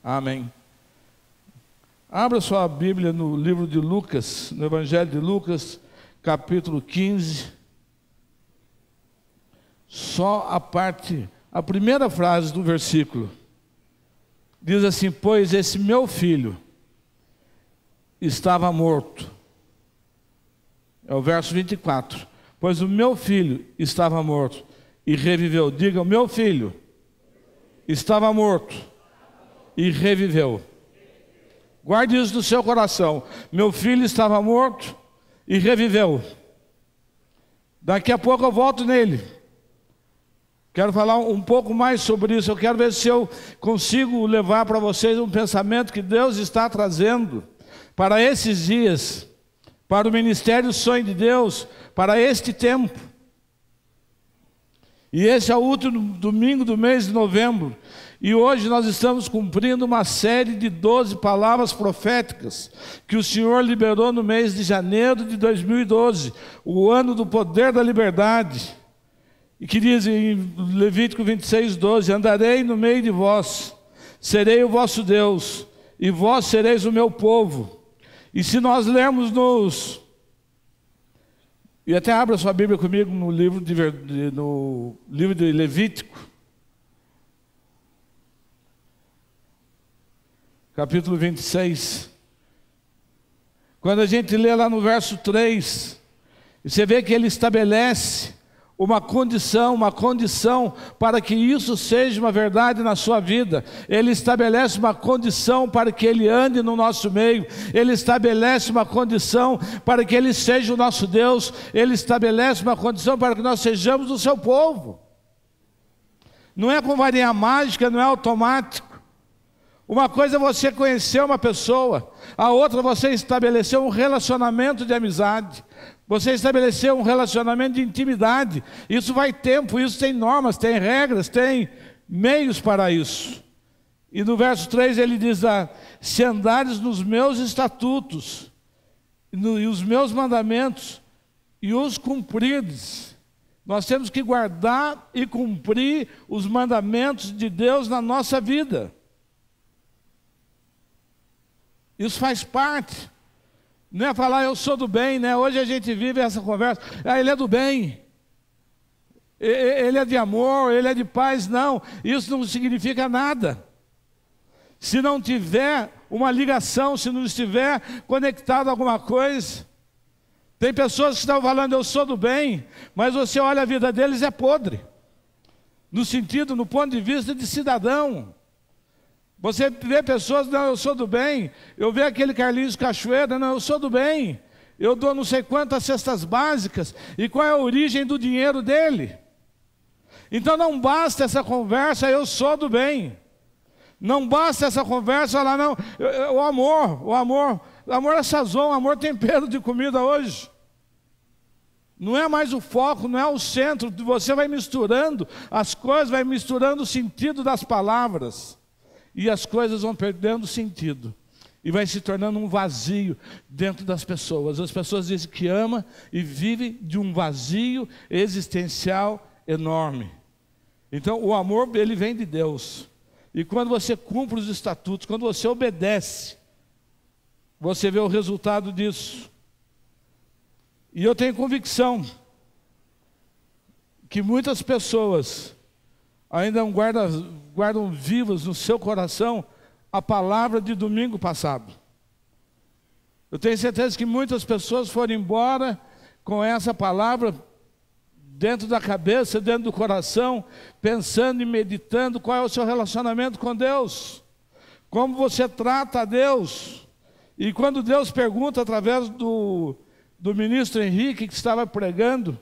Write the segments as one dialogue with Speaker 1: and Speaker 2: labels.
Speaker 1: Amém. Abra sua Bíblia no livro de Lucas, no Evangelho de Lucas, capítulo 15. Só a primeira frase do versículo. Diz assim: pois esse meu filho estava morto. É o verso 24. Pois o meu filho estava morto e reviveu. Diga, o meu filho estava morto e reviveu. Guarde isso no seu coração. Meu filho estava morto e reviveu. Daqui a pouco eu volto nele. Quero falar um pouco mais sobre isso. Eu quero ver se eu consigo levar para vocês um pensamento que Deus está trazendo para esses dias, para o ministério Sonho de Deus, para este tempo. E esse é o último domingo do mês de novembro. E hoje nós estamos cumprindo uma série de 12 palavras proféticas que o Senhor liberou no mês de janeiro de 2012, o ano do poder da liberdade. E que diz em Levítico 26:12: andarei no meio de vós, serei o vosso Deus, e vós sereis o meu povo. E se nós lermos e até abra sua Bíblia comigo no livro de Levítico, capítulo 26. Quando a gente lê lá no verso 3, você vê que ele estabelece uma condição para que isso seja uma verdade na sua vida. Ele estabelece uma condição para que Ele ande no nosso meio. Ele estabelece uma condição para que Ele seja o nosso Deus. Ele estabelece uma condição para que nós sejamos o seu povo. Não é com varinha mágica, não é automático. Uma coisa é você conhecer uma pessoa, a outra é você estabelecer um relacionamento de amizade. Você estabeleceu um relacionamento de intimidade. Isso vai tempo, isso tem normas, tem regras, tem meios para isso. E no verso 3 ele diz: se andares nos meus estatutos e os meus mandamentos e os cumprires. Nós temos que guardar e cumprir os mandamentos de Deus na nossa vida. Isso faz parte. Não é falar eu sou do bem, né? Hoje a gente vive essa conversa. Ele é do bem. Ele é de amor, ele é de paz. Não, isso não significa nada. Se não tiver uma ligação, se não estiver conectado a alguma coisa. Tem pessoas que estão falando eu sou do bem, mas você olha a vida deles, é podre. No ponto de vista de cidadão. Você vê pessoas, não, eu sou do bem. Eu vejo aquele Carlinhos Cachoeira, não, eu sou do bem. Eu dou não sei quantas cestas básicas. E qual é a origem do dinheiro dele? Então não basta essa conversa, eu sou do bem. Não basta essa conversa, falar, não, o amor é sazon, o amor é tempero de comida hoje. Não é mais o foco, não é o centro. Você vai misturando as coisas, vai misturando o sentido das palavras. E as coisas vão perdendo sentido. E vai se tornando um vazio dentro das pessoas. As pessoas dizem que ama e vive de um vazio existencial enorme. Então o amor, ele vem de Deus. E quando você cumpre os estatutos, quando você obedece, você vê o resultado disso. E eu tenho convicção que muitas pessoas ainda guardam vivas no seu coração a palavra de domingo passado. Eu tenho certeza que muitas pessoas foram embora com essa palavra dentro da cabeça, dentro do coração, pensando e meditando qual é o seu relacionamento com Deus, como você trata a Deus. E quando Deus pergunta através do ministro Henrique que estava pregando,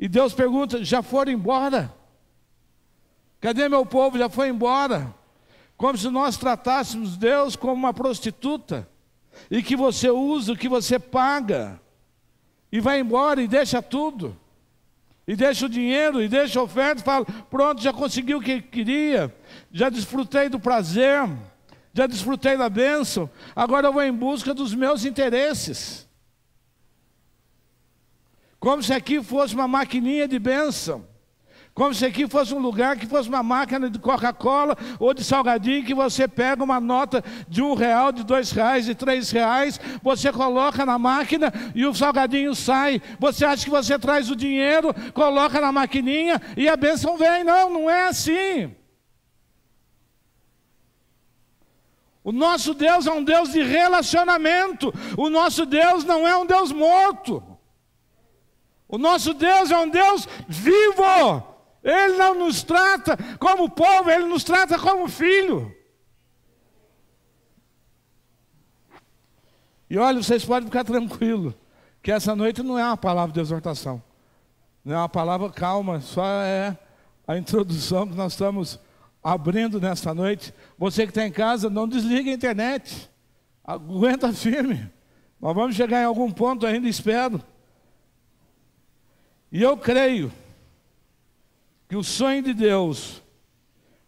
Speaker 1: e Deus pergunta, já foram embora? Cadê meu povo? Já foi embora. Como se nós tratássemos Deus como uma prostituta, e que você usa, que você paga, e vai embora e deixa tudo, e deixa o dinheiro, e deixa a oferta, e fala, pronto, já consegui o que queria, já desfrutei do prazer, já desfrutei da bênção, agora eu vou em busca dos meus interesses. Como se aqui fosse uma maquininha de bênção. Como se aqui fosse um lugar que fosse uma máquina de Coca-Cola ou de salgadinho, que você pega uma nota de R$1, de R$2, de R$3, você coloca na máquina e o salgadinho sai. Você acha que você traz o dinheiro, coloca na maquininha e a bênção vem. Não, não é assim. O nosso Deus é um Deus de relacionamento. O nosso Deus não é um Deus morto. O nosso Deus é um Deus vivo. Ele não nos trata como povo, Ele nos trata como filho. E olha, vocês podem ficar tranquilos, que essa noite não é uma palavra de exortação. Não é uma palavra calma, só é a introdução que nós estamos abrindo nesta noite. Você que está em casa, não desligue a internet. Aguenta firme. Nós vamos chegar em algum ponto ainda, espero. E eu creio que o sonho de Deus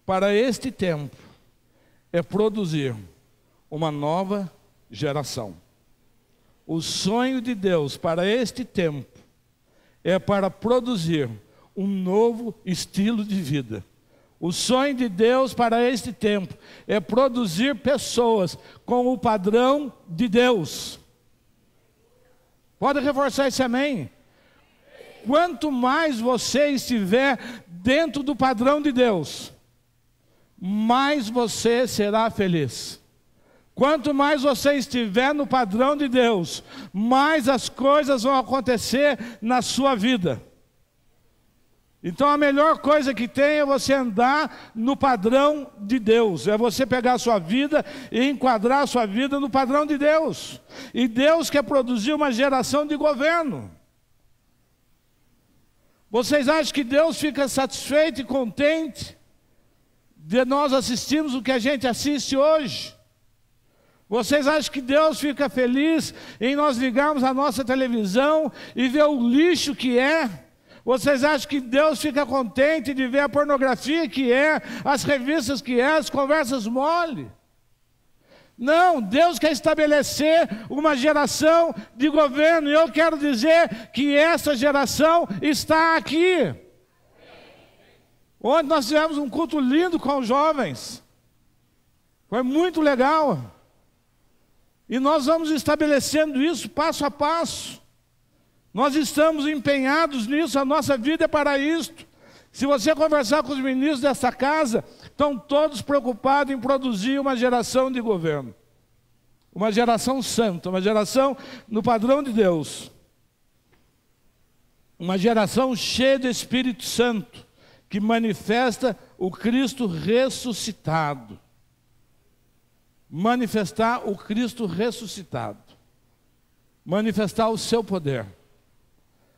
Speaker 1: para este tempo é produzir uma nova geração. O sonho de Deus para este tempo é para produzir um novo estilo de vida. O sonho de Deus para este tempo é produzir pessoas com o padrão de Deus. Pode reforçar esse amém? Quanto mais você estiver dentro do padrão de Deus, mais você será feliz. Quanto mais você estiver no padrão de Deus, mais as coisas vão acontecer na sua vida. Então a melhor coisa que tem é você andar no padrão de Deus. É você pegar a sua vida e enquadrar a sua vida no padrão de Deus. E Deus quer produzir uma geração de governo. Vocês acham que Deus fica satisfeito e contente de nós assistirmos o que a gente assiste hoje? Vocês acham que Deus fica feliz em nós ligarmos a nossa televisão e ver o lixo que é? Vocês acham que Deus fica contente de ver a pornografia que é, as revistas que é, as conversas mole? Não, Deus quer estabelecer uma geração de governo, e eu quero dizer que essa geração está aqui. Ontem nós tivemos um culto lindo com os jovens, foi muito legal, e nós vamos estabelecendo isso passo a passo. Nós estamos empenhados nisso, a nossa vida é para isto. Se você conversar com os ministros dessa casa, estão todos preocupados em produzir uma geração de governo. Uma geração santa, uma geração no padrão de Deus. Uma geração cheia do Espírito Santo, que manifesta o Cristo ressuscitado. Manifestar o Cristo ressuscitado. Manifestar o seu poder.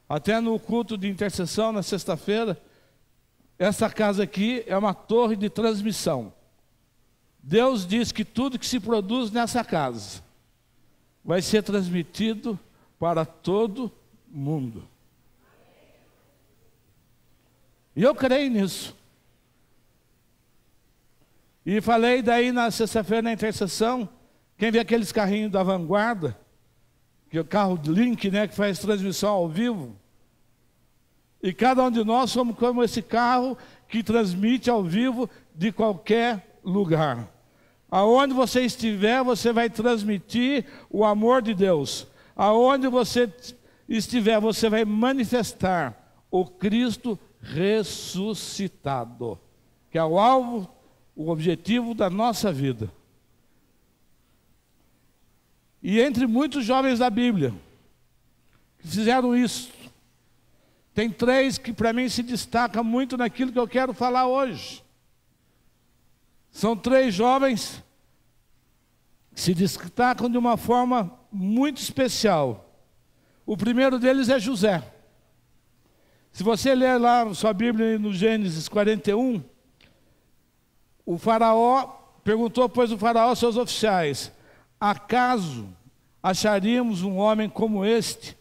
Speaker 1: Até no culto de intercessão, na sexta-feira, essa casa aqui é uma torre de transmissão. Deus diz que tudo que se produz nessa casa vai ser transmitido para todo mundo. E eu creio nisso. E falei daí na sexta-feira na intercessão, quem vê aqueles carrinhos da Vanguarda, que é o carro de Link, né, que faz transmissão ao vivo. E cada um de nós somos como esse carro que transmite ao vivo de qualquer lugar. Aonde você estiver, você vai transmitir o amor de Deus. Aonde você estiver, você vai manifestar o Cristo ressuscitado, que é o alvo, o objetivo da nossa vida. E entre muitos jovens da Bíblia que fizeram isso, tem 3 que para mim se destacam muito naquilo que eu quero falar hoje. São 3 jovens que se destacam de uma forma muito especial. O primeiro deles é José. Se você ler lá na sua Bíblia no Gênesis 41, o faraó perguntou, pois, o faraó aos seus oficiais: acaso acharíamos um homem como este,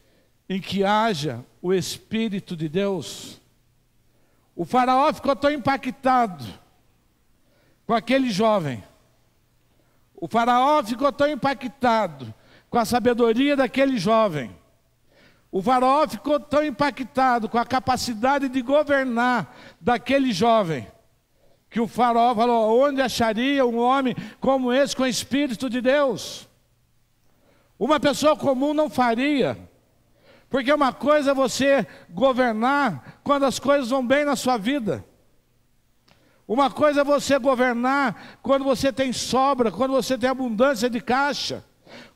Speaker 1: em que haja o Espírito de Deus? O faraó ficou tão impactado com aquele jovem. O faraó ficou tão impactado com a sabedoria daquele jovem. O faraó ficou tão impactado com a capacidade de governar daquele jovem, que o faraó falou: onde acharia um homem como esse com o Espírito de Deus? Uma pessoa comum não faria. Porque uma coisa é você governar quando as coisas vão bem na sua vida. Uma coisa é você governar quando você tem sobra, quando você tem abundância de caixa.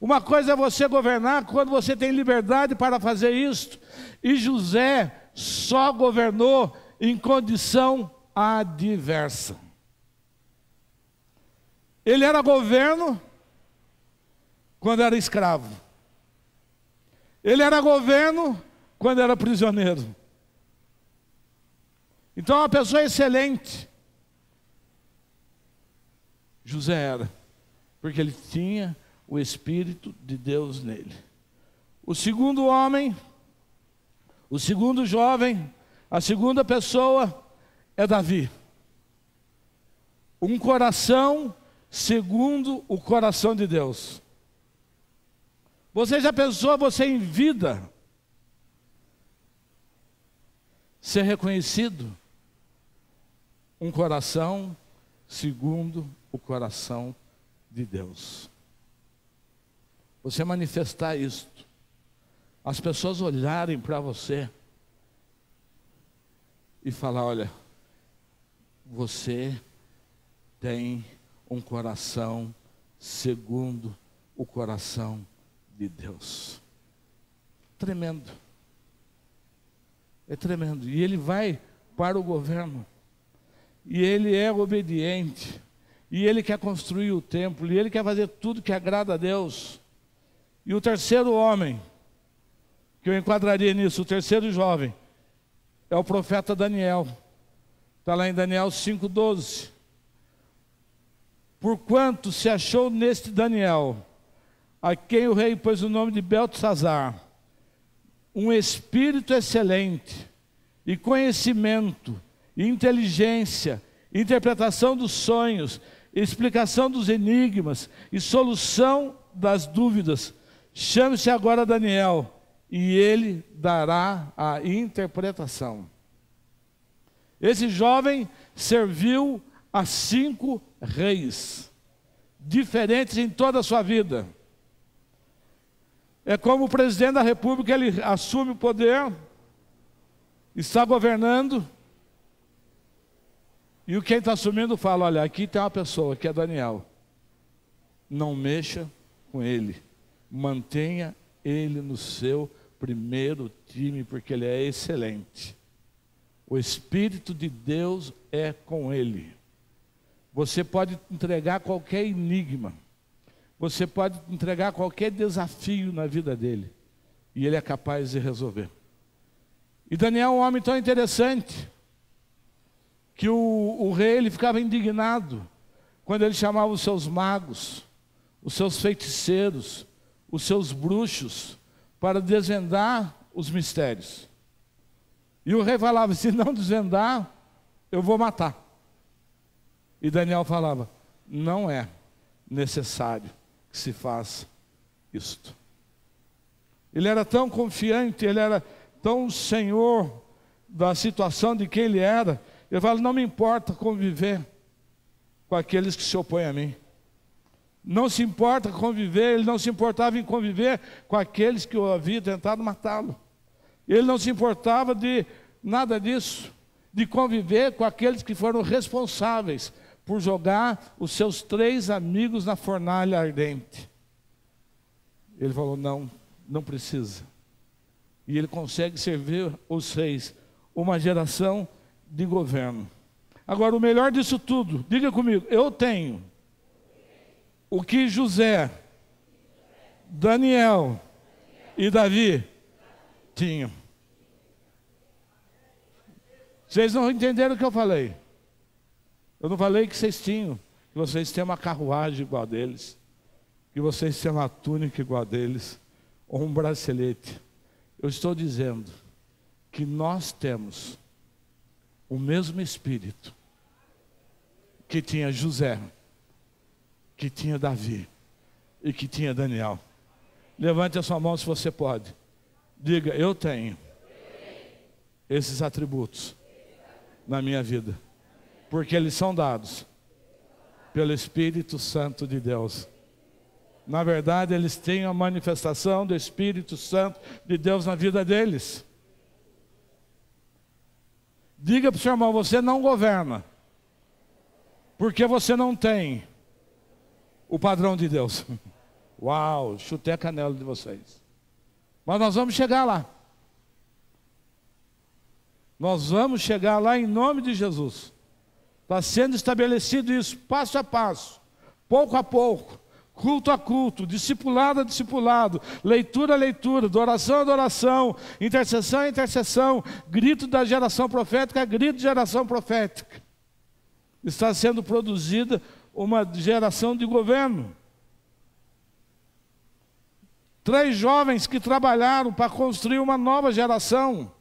Speaker 1: Uma coisa é você governar quando você tem liberdade para fazer isto. E José só governou em condição adversa. Ele era governo quando era escravo. Ele era governo quando era prisioneiro. Então, uma pessoa excelente José era, porque ele tinha o Espírito de Deus nele. O segundo homem, o segundo jovem, a segunda pessoa é Davi. Um coração segundo o coração de Deus. Você já pensou, você em vida, ser reconhecido? Um coração segundo o coração de Deus. Você manifestar isto, as pessoas olharem para você e falar: olha, você tem um coração segundo o coração de Deus. Tremendo. É tremendo. E ele vai para o governo. E ele é obediente. E ele quer construir o templo. E ele quer fazer tudo que agrada a Deus. E o terceiro homem, que eu enquadraria nisso, o terceiro jovem, é o profeta Daniel. Está lá em Daniel 5,12. Porquanto se achou neste Daniel, a quem o rei pôs o nome de Beltesazar, um espírito excelente, e conhecimento, e inteligência, interpretação dos sonhos, explicação dos enigmas, e solução das dúvidas. Chame-se agora Daniel, e ele dará a interpretação. Esse jovem serviu a 5 reis, diferentes em toda a sua vida. É como o presidente da república, ele assume o poder, está governando, e quem está assumindo fala: olha, aqui tem uma pessoa que é Daniel, não mexa com ele, mantenha ele no seu primeiro time, porque ele é excelente. O Espírito de Deus é com ele. Você pode entregar qualquer enigma, você pode entregar qualquer desafio na vida dele, e ele é capaz de resolver. E Daniel é um homem tão interessante, que o rei ele ficava indignado quando ele chamava os seus magos, os seus feiticeiros, os seus bruxos, para desvendar os mistérios. E o rei falava: se não desvendar, eu vou matar. E Daniel falava: não é necessário que se faça isto. Ele era tão confiante, ele era tão senhor da situação de quem ele era. Ele fala: não me importa conviver com aqueles que se opõem a mim. Não se importa conviver, ele não se importava em conviver com aqueles que o haviam tentado matá-lo. Ele não se importava de nada disso, de conviver com aqueles que foram responsáveis por jogar os seus 3 amigos na fornalha ardente. Ele falou: não, não precisa. E ele consegue servir os reis, uma geração de governo. Agora, o melhor disso tudo, diga comigo: eu tenho o que José, Daniel e Davi tinham. Vocês não entenderam o que eu falei? Eu não falei que vocês tinham, que vocês têm uma carruagem igual a deles, que vocês têm uma túnica igual a deles, ou um bracelete. Eu estou dizendo que nós temos o mesmo Espírito que tinha José, que tinha Davi e que tinha Daniel. Levante a sua mão se você pode. Diga, eu tenho esses atributos na minha vida, porque eles são dados pelo Espírito Santo de Deus. Na verdade, eles têm a manifestação do Espírito Santo de Deus na vida deles. Diga para o seu irmão, você não governa, porque você não tem o padrão de Deus. Uau, chutei a canela de vocês. Mas nós vamos chegar lá. Nós vamos chegar lá em nome de Jesus. Está sendo estabelecido isso passo a passo, pouco a pouco, culto a culto, discipulado a discipulado, leitura a leitura, adoração a adoração, intercessão a intercessão, grito da geração profética, grito de geração profética. Está sendo produzida uma geração de governo. 3 jovens que trabalharam para construir uma nova geração.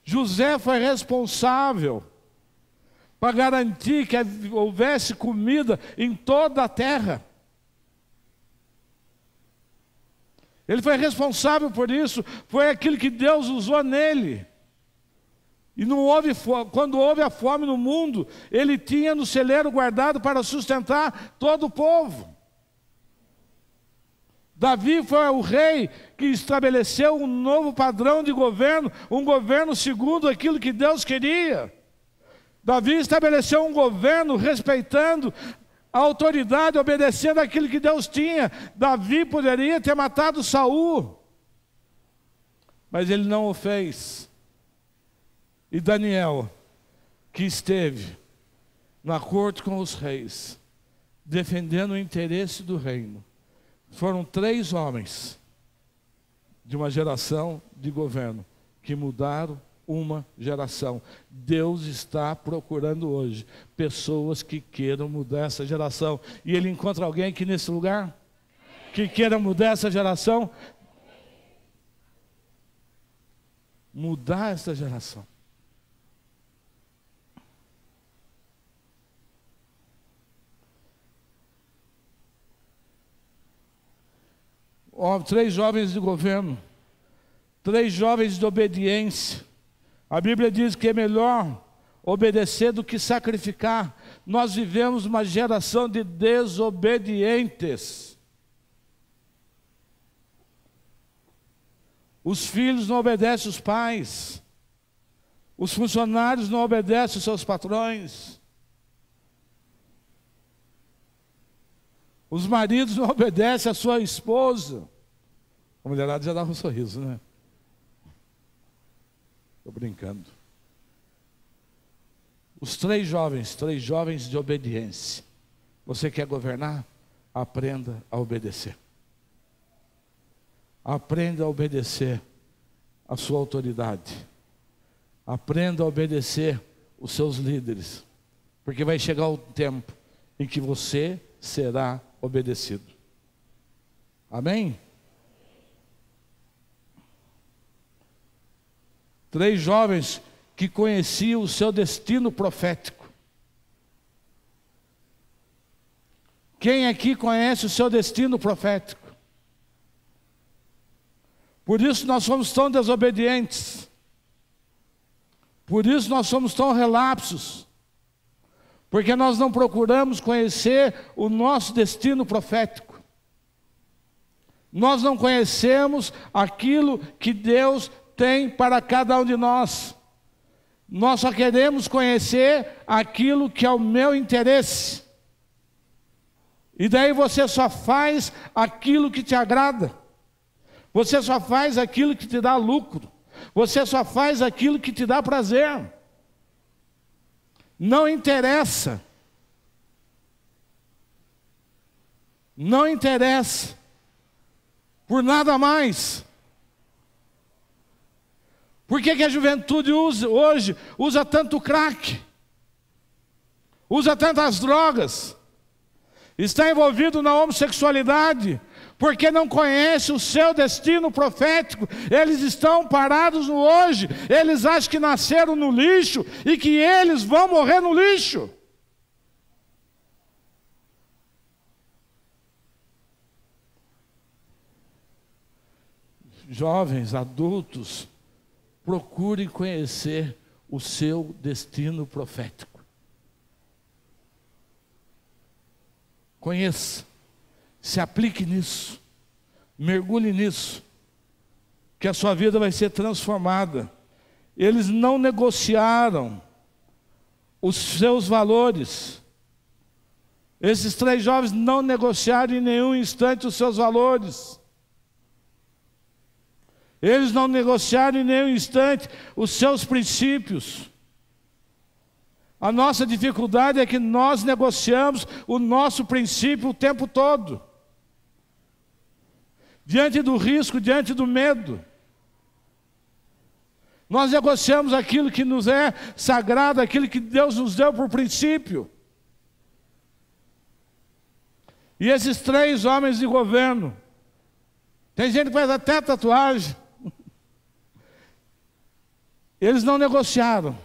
Speaker 1: José foi responsável para garantir que houvesse comida em toda a terra. Ele foi responsável por isso, foi aquilo que Deus usou nele. E não houve quando houve a fome no mundo, ele tinha no celeiro guardado para sustentar todo o povo. Davi foi o rei que estabeleceu um novo padrão de governo, um governo segundo aquilo que Deus queria. Davi estabeleceu um governo respeitando a autoridade, obedecendo aquilo que Deus tinha. Davi poderia ter matado Saul, mas ele não o fez. E Daniel, que esteve na corte com os reis, defendendo o interesse do reino, foram 3 homens de uma geração de governo que mudaram uma geração. Deus está procurando hoje pessoas que queiram mudar essa geração. E Ele encontra alguém aqui nesse lugar que queira mudar essa geração. Mudar essa geração. Três jovens de governo, 3 jovens de obediência. A Bíblia diz que é melhor obedecer do que sacrificar. Nós vivemos uma geração de desobedientes. Os filhos não obedecem os pais. Os funcionários não obedecem os seus patrões. Os maridos não obedecem a sua esposa. A mulherada já dava um sorriso, né? Estou brincando. Os 3 jovens de obediência. Você quer governar? Aprenda a obedecer. Aprenda a obedecer a sua autoridade. Aprenda a obedecer os seus líderes. Porque vai chegar o tempo em que você será obedecido. Amém? 3 jovens que conheciam o seu destino profético. Quem aqui conhece o seu destino profético? Por isso nós somos tão desobedientes. Por isso nós somos tão relapsos. Porque nós não procuramos conhecer o nosso destino profético. Nós não conhecemos aquilo que Deus tem para cada um de nós. Nós só queremos conhecer aquilo que é o meu interesse. E daí você só faz aquilo que te agrada. Você só faz aquilo que te dá lucro. Você só faz aquilo que te dá prazer. Não interessa. Não interessa. Por nada mais. Por que a juventude hoje usa tanto crack? Usa tantas drogas? Está envolvido na homossexualidade? Porque não conhece o seu destino profético. Eles estão parados no hoje. Eles acham que nasceram no lixo e que eles vão morrer no lixo. jovens, adultos, procurem conhecer o seu destino profético. Conheça, se aplique nisso, mergulhe nisso, que a sua vida vai ser transformada. Eles não negociaram os seus valores. Esses 3 jovens não negociaram em nenhum instante os seus valores. Eles não negociaram em nenhum instante os seus princípios. A nossa dificuldade é que nós negociamos o nosso princípio o tempo todo. Diante do risco, diante do medo. Nós negociamos aquilo que nos é sagrado, aquilo que Deus nos deu por princípio. E esses 3 homens de governo, tem gente que faz até tatuagem, eles não negociaram.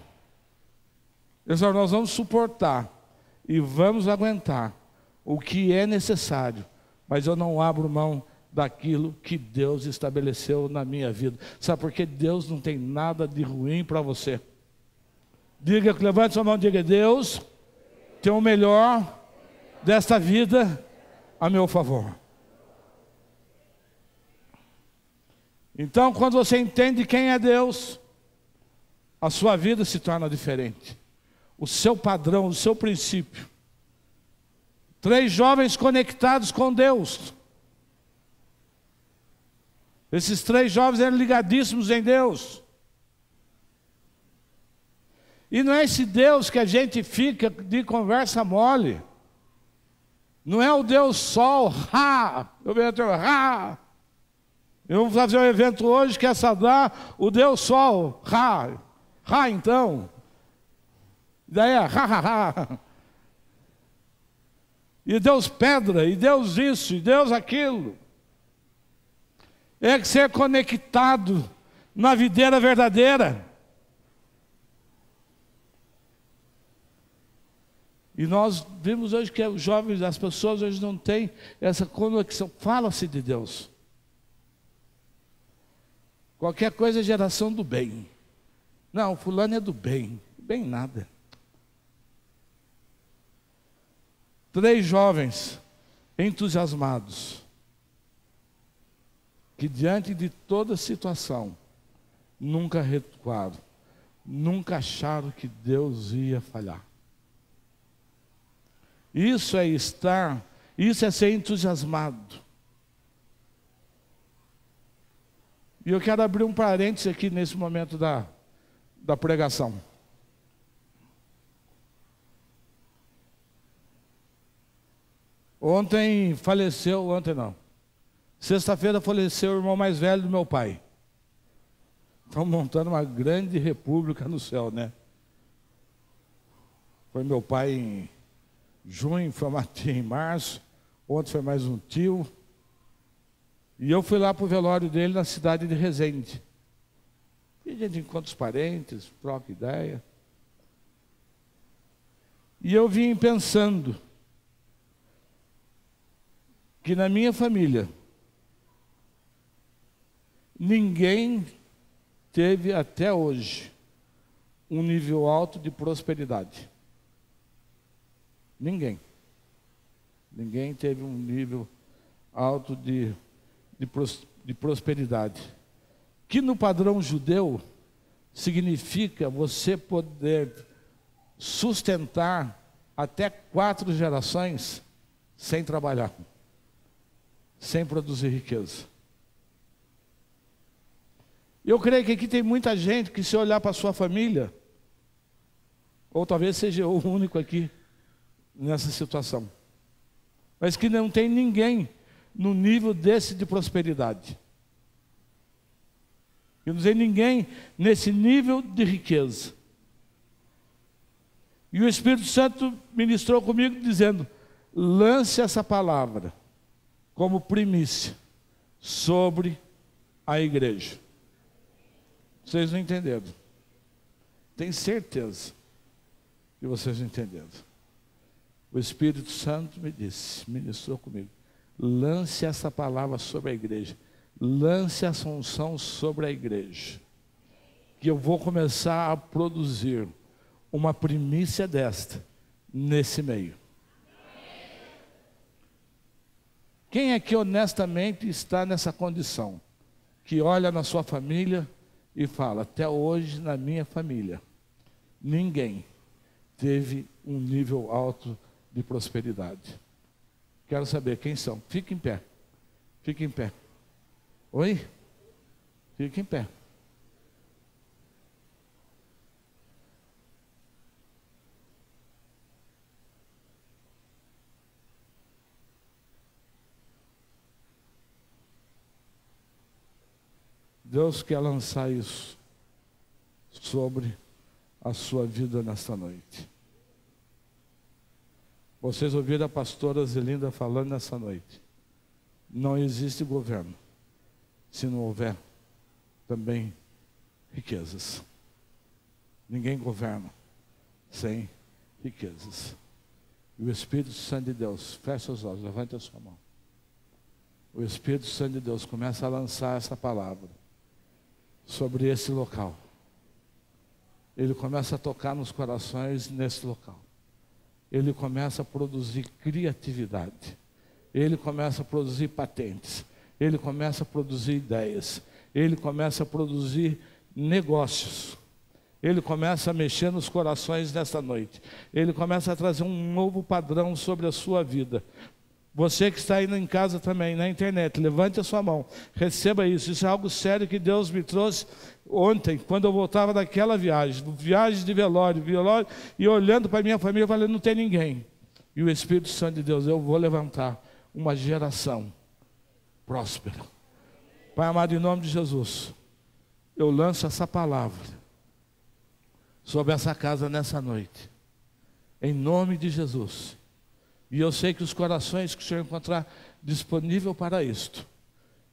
Speaker 1: Eles falaram, nós vamos suportar e vamos aguentar o que é necessário, mas eu não abro mão daquilo que Deus estabeleceu na minha vida. Sabe por quê? Deus não tem nada de ruim para você. Diga, levante sua mão e diga, Deus tem o melhor desta vida a meu favor. Então, quando você entende quem é Deus, a sua vida se torna diferente. O seu padrão, o seu princípio. 3 jovens conectados com Deus. Esses 3 jovens eram ligadíssimos em Deus. E não é esse Deus que a gente fica de conversa mole. Não é o Deus Sol, eu vou fazer um evento hoje que é saudar o Deus Sol, então. Daí é E Deus Pedra, e Deus isso, e Deus aquilo. É que ser conectado na videira verdadeira. E nós vimos hoje que os jovens, as pessoas hoje não têm essa conexão. Fala-se de Deus. Qualquer coisa é geração do bem. Não, fulano é do bem. Bem nada. 3 jovens entusiasmados, que diante de toda situação, nunca recuaram, nunca acharam que Deus ia falhar. Isso é isso é ser entusiasmado. E eu quero abrir um parênteses aqui nesse momento da pregação. Sexta-feira faleceu o irmão mais velho do meu pai. Estão montando uma grande república no céu, né? Foi meu pai em junho, foi uma tia em março, ontem foi mais um tio. E eu fui lá para o velório dele na cidade de Resende. E a gente encontra os parentes, troca ideia. E eu vim pensando que na minha família, ninguém teve até hoje um nível alto de prosperidade. Ninguém. Ninguém teve um nível alto de prosperidade. Que no padrão judeu significa você poder sustentar até 4 gerações sem trabalhar, sem produzir riqueza. Eu creio que aqui tem muita gente que, se olhar para a sua família, ou talvez seja o único aqui nessa situação, mas que não tem ninguém no nível desse de prosperidade. Eu não sei ninguém nesse nível de riqueza. E o Espírito Santo ministrou comigo dizendo: lance essa palavra como primícia sobre a igreja. Vocês não entenderam? Tenho certeza que vocês não entenderam. O Espírito Santo me disse, ministrou comigo: lance essa palavra sobre a igreja. lance essa unção sobre a igreja, que eu vou começar a produzir uma primícia desta, nesse meio. Quem é que honestamente está nessa condição? Que olha na sua família e fala, até hoje na minha família, ninguém teve um nível alto de prosperidade. Quero saber quem são. Fique em pé. Fique em pé. Oi? Fique em pé. Deus quer lançar isso sobre a sua vida nesta noite. Vocês ouviram a pastora Zelinda falando nessa noite. Não existe governo se não houver também riquezas. Ninguém governa sem riquezas. E o Espírito Santo de Deus, fecha os olhos, levante a sua mão. O Espírito Santo de Deus começa a lançar essa palavra sobre esse local. Ele começa a tocar nos corações nesse local. Ele começa a produzir criatividade. Ele começa a produzir patentes. Ele começa a produzir ideias. Ele começa a produzir negócios. Ele começa a mexer nos corações nesta noite. Ele começa a trazer um novo padrão sobre a sua vida. Você que está indo em casa também, na internet, levante a sua mão, receba isso. Isso é algo sério que Deus me trouxe ontem, quando eu voltava daquela viagem de velório, e olhando para a minha família, eu falei, não tem ninguém. E o Espírito Santo de Deus, eu vou levantar uma geração próspera. Pai amado, em nome de Jesus, eu lanço essa palavra sobre essa casa nessa noite, em nome de Jesus. E eu sei que os corações que o Senhor encontrar disponível para isto,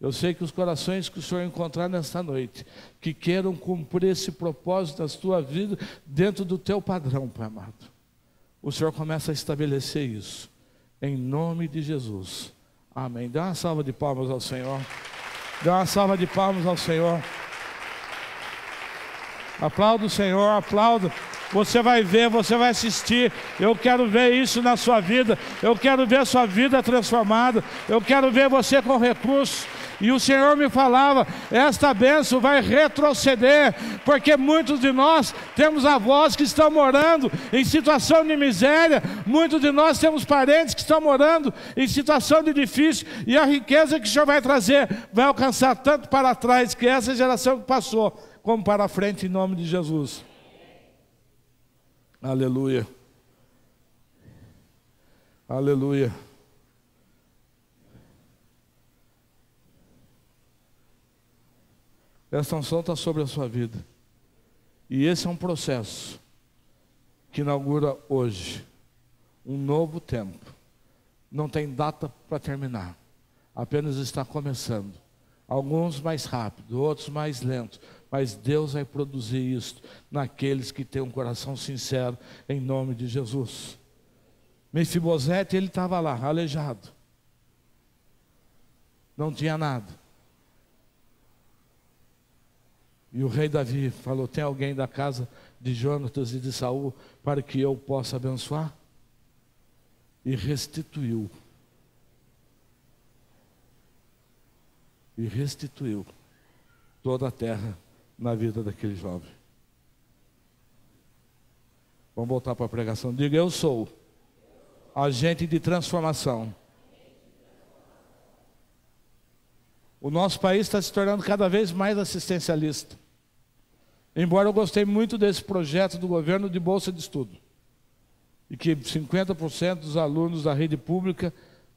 Speaker 1: eu sei que os corações que o Senhor encontrar nesta noite, que queiram cumprir esse propósito da tua vida dentro do teu padrão, Pai amado, o Senhor começa a estabelecer isso, em nome de Jesus. Amém. Dá uma salva de palmas ao Senhor. Dá uma salva de palmas ao Senhor. Aplauda o Senhor, aplauda. Você vai ver, você vai assistir. Eu quero ver isso na sua vida. Eu quero ver a sua vida transformada. Eu quero ver você com recursos. E o Senhor me falava, esta bênção vai retroceder, porque muitos de nós temos avós que estão morando em situação de miséria, muitos de nós temos parentes que estão morando em situação de difícil, e a riqueza que o Senhor vai trazer vai alcançar tanto para trás, que essa geração que passou, como para frente, em nome de Jesus. Aleluia. Aleluia. Essa unção está sobre a sua vida. E esse é um processo que inaugura hoje um novo tempo. Não tem data para terminar. Apenas está começando. Alguns mais rápido, outros mais lentos. Mas Deus vai produzir isso naqueles que têm um coração sincero, em nome de Jesus. Mefibosete, ele estava lá, aleijado. Não tinha nada. E o rei Davi falou, tem alguém da casa de Jonatas e de Saul para que eu possa abençoar? E restituiu. E restituiu toda a terra na vida daquele jovem. Vamos voltar para a pregação. Diga, eu sou agente de transformação. O nosso país está se tornando cada vez mais assistencialista. Embora eu gostei muito desse projeto do governo de bolsa de estudo. E que 50% dos alunos da rede pública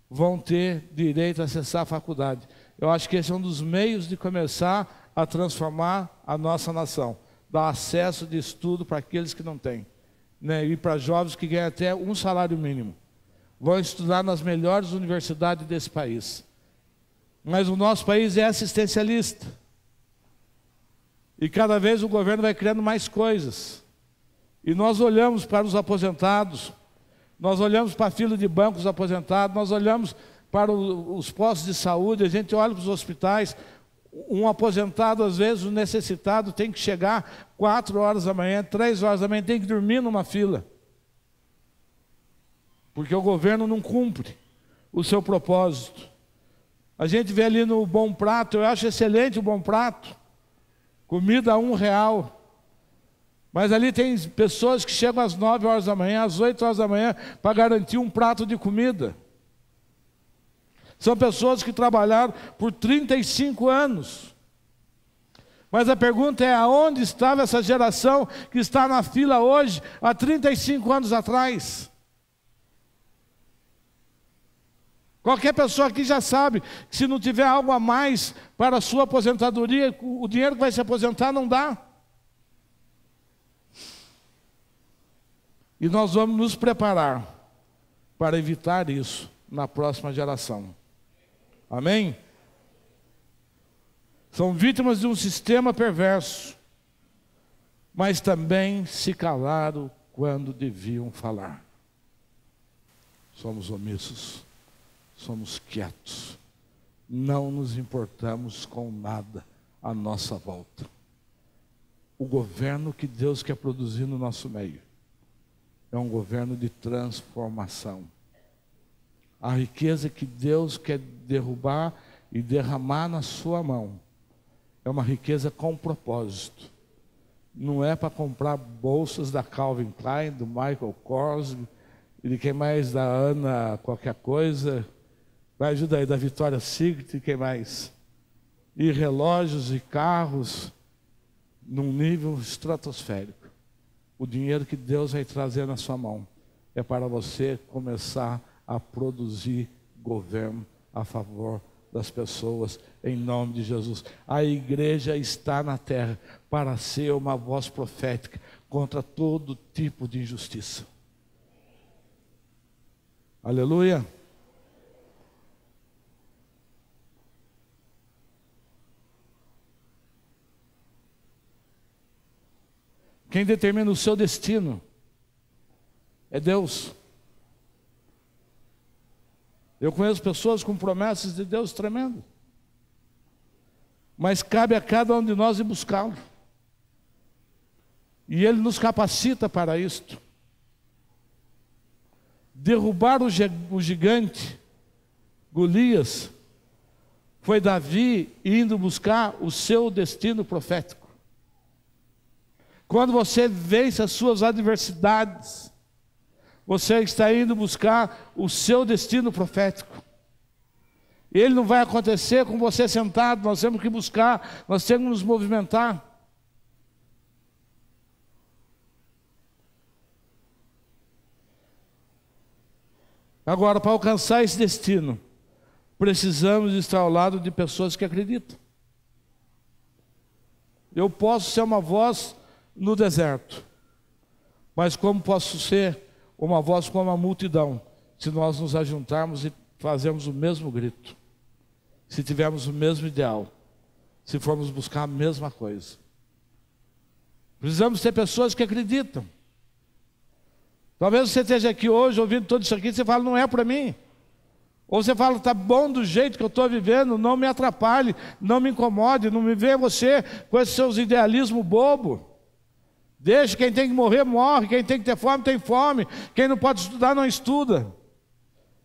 Speaker 1: vão ter direito a acessar a faculdade. Eu acho que esse é um dos meios de começar a transformar a nossa nação. Dar acesso de estudo para aqueles que não têm. Né? E para jovens que ganham até um salário mínimo. Vão estudar nas melhores universidades desse país. Mas o nosso país é assistencialista. E cada vez o governo vai criando mais coisas. E nós olhamos para os aposentados, nós olhamos para a fila de bancos aposentados, nós olhamos para os postos de saúde, a gente olha para os hospitais, Um aposentado, às vezes, um necessitado, tem que chegar 4 horas da manhã, 3 horas da manhã, tem que dormir numa fila. Porque o governo não cumpre o seu propósito. A gente vê ali no Bom Prato, eu acho excelente o Bom Prato. Comida a R$1. Mas ali tem pessoas que chegam às 9 horas da manhã, às 8 horas da manhã, para garantir um prato de comida. São pessoas que trabalharam por 35 anos. Mas a pergunta é, aonde estava essa geração que está na fila hoje, há 35 anos atrás? Qualquer pessoa aqui já sabe que se não tiver algo a mais para a sua aposentadoria, o dinheiro que vai se aposentar não dá. E nós vamos nos preparar para evitar isso na próxima geração. Amém? São vítimas de um sistema perverso, mas também se calaram quando deviam falar. Somos omissos, somos quietos, não nos importamos com nada à nossa volta. O governo que Deus quer produzir no nosso meio é um governo de transformação. A riqueza que Deus quer derrubar e derramar na sua mão é uma riqueza com propósito. Não é para comprar bolsas da Calvin Klein, do Michael Kors, e de quem mais, da Ana qualquer coisa, vai ajudar aí, da Victoria's Secret, e quem mais? E relógios e carros num nível estratosférico. O dinheiro que Deus vai trazer na sua mão é para você começar a produzir governo a favor das pessoas, em nome de Jesus. A igreja está na terra para ser uma voz profética contra todo tipo de injustiça. Aleluia. Quem determina o seu destino é Deus. Eu conheço pessoas com promessas de Deus tremendas. Mas cabe a cada um de nós ir buscá-lo. E Ele nos capacita para isto. Derrubar o gigante, Golias, foi Davi indo buscar o seu destino profético. Quando você vence as suas adversidades, você está indo buscar o seu destino profético. Ele não vai acontecer com você sentado, nós temos que buscar, nós temos que nos movimentar. Agora, para alcançar esse destino, precisamos estar ao lado de pessoas que acreditam. Eu posso ser uma voz no deserto, mas como posso ser uma voz como a multidão, se nós nos ajuntarmos e fazermos o mesmo grito, se tivermos o mesmo ideal, se formos buscar a mesma coisa. Precisamos ter pessoas que acreditam. Talvez você esteja aqui hoje ouvindo tudo isso aqui e você fala, não é para mim. Ou você fala, está bom do jeito que eu estou vivendo, não me atrapalhe, não me incomode, não me venha você com esses seus idealismos bobos. Deixa, quem tem que morrer, morre. Quem tem que ter fome, tem fome. Quem não pode estudar, não estuda.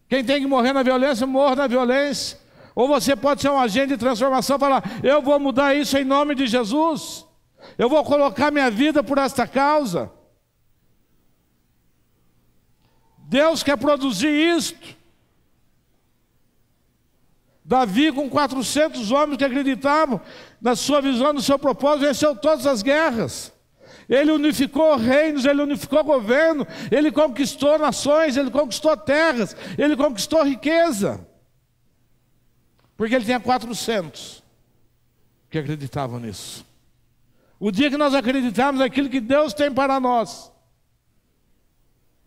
Speaker 1: Quem tem que morrer na violência, morre na violência. Ou você pode ser um agente de transformação e falar, eu vou mudar isso em nome de Jesus. Eu vou colocar minha vida por esta causa. Deus quer produzir isto. Davi, com 400 homens que acreditavam na sua visão, no seu propósito, venceu todas as guerras. Ele unificou reinos, ele unificou governo, ele conquistou nações, ele conquistou terras, ele conquistou riqueza. Porque ele tinha 400 que acreditavam nisso. O dia que nós acreditarmos naquilo que Deus tem para nós,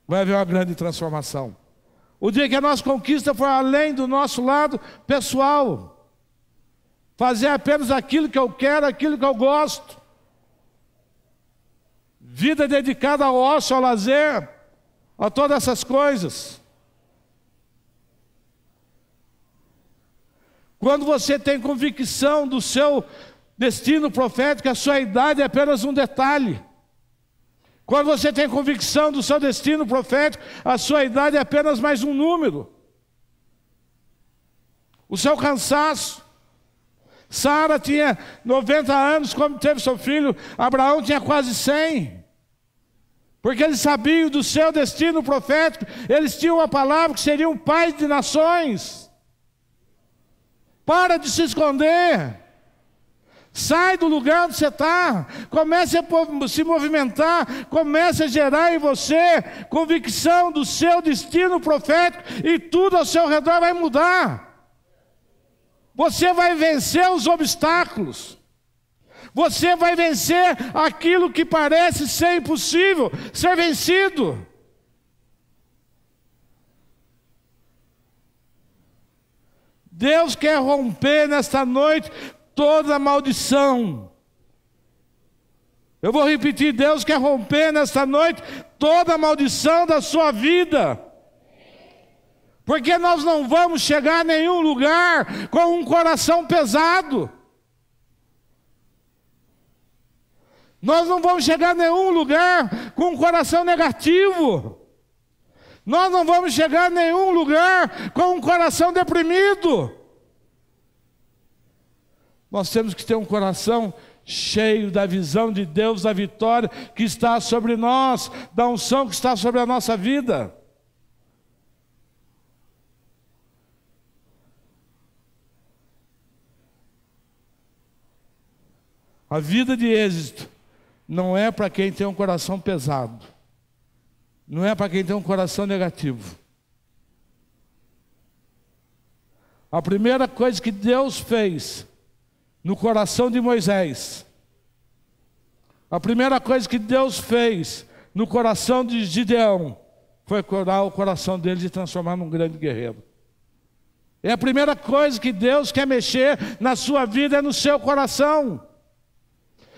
Speaker 1: vai haver uma grande transformação. O dia que a nossa conquista for além do nosso lado pessoal, fazer apenas aquilo que eu quero, aquilo que eu gosto, vida dedicada ao ócio, ao lazer, a todas essas coisas. Quando você tem convicção do seu destino profético, a sua idade é apenas um detalhe. Quando você tem convicção do seu destino profético, a sua idade é apenas mais um número. O seu cansaço. Sara tinha 90 anos quando teve seu filho, Abraão tinha quase 100. Porque eles sabiam do seu destino profético, eles tinham uma palavra que seriam pais de nações. Para de se esconder. Sai do lugar onde você está. Comece a se movimentar. Comece a gerar em você convicção do seu destino profético. E tudo ao seu redor vai mudar. Você vai vencer os obstáculos. Você vai vencer aquilo que parece ser impossível ser vencido. Deus quer romper nesta noite toda maldição. Eu vou repetir, Deus quer romper nesta noite toda maldição da sua vida. Porque nós não vamos chegar a nenhum lugar com um coração pesado. Nós não vamos chegar a nenhum lugar com um coração negativo. Nós não vamos chegar a nenhum lugar com um coração deprimido. Nós temos que ter um coração cheio da visão de Deus, da vitória que está sobre nós, da unção que está sobre a nossa vida. A vida de êxito não é para quem tem um coração pesado. Não é para quem tem um coração negativo. A primeira coisa que Deus fez no coração de Moisés, a primeira coisa que Deus fez no coração de Gideão, foi curar o coração dele e transformar num grande guerreiro. É a primeira coisa que Deus quer mexer na sua vida, é no seu coração.